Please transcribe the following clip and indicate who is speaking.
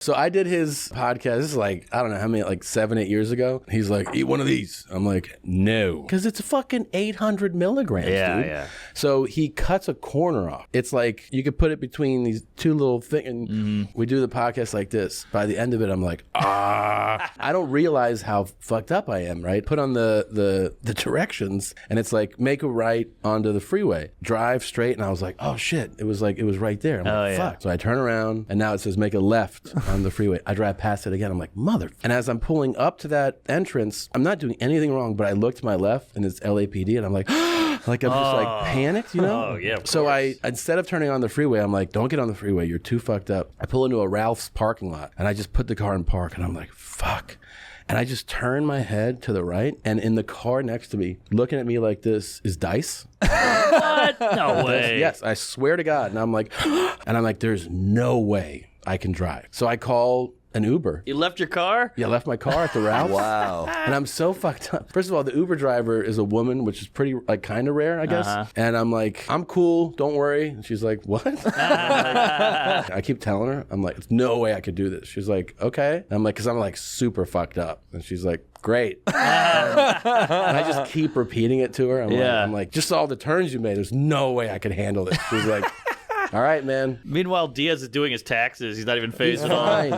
Speaker 1: So I did his podcast. This is like, I don't know how many, like 7, 8 years ago. He's like, eat one of these. I'm like, no. Because it's a fucking 800 milligrams, dude.
Speaker 2: Yeah.
Speaker 1: So he cuts a corner off. It's like you could put it between these two little things. And we do the podcast like this. By the end of it, I'm like, I don't realize how fucked up I am, right? Put on the directions, and it's like, make a right onto the freeway. Drive straight. And I was like, oh, shit. It was right there. I'm like, fuck. So I turn around, and now it says make a left on the freeway. I drive past it again. I'm like, mother. And as I'm pulling up to that entrance, I'm not doing anything wrong, but I look to my left, and it's LAPD, and I'm like, like I'm just like panicked, you know?
Speaker 2: Oh, yeah, of
Speaker 1: So
Speaker 2: course.
Speaker 1: instead of turning on the freeway, I'm like, don't get on the freeway. You're too fucked up. I pull into a Ralph's parking lot, and I just put the car in park, and I'm like, fuck. And I just turn my head to the right, and in the car next to me, looking at me like this, is Dice.
Speaker 2: What? No way.
Speaker 1: Yes, I swear to God. And I'm like, there's no way I can drive. So I call an Uber.
Speaker 2: You left your car?
Speaker 1: Yeah, I left my car at the Ralph's.
Speaker 3: Wow.
Speaker 1: And I'm so fucked up. First of all, the Uber driver is a woman, which is pretty, like, kind of rare, I guess. And I'm like, I'm cool, don't worry. And she's like, what? I keep telling her, I'm like, there's no way I could do this. She's like, okay. And I'm like, because I'm like super fucked up. And she's like, great. And I just keep repeating it to her. I'm like, just all the turns you made, there's no way I could handle this. She's like, all right, man.
Speaker 2: Meanwhile, Diaz is doing his taxes. He's not even phased at all.
Speaker 1: Fine.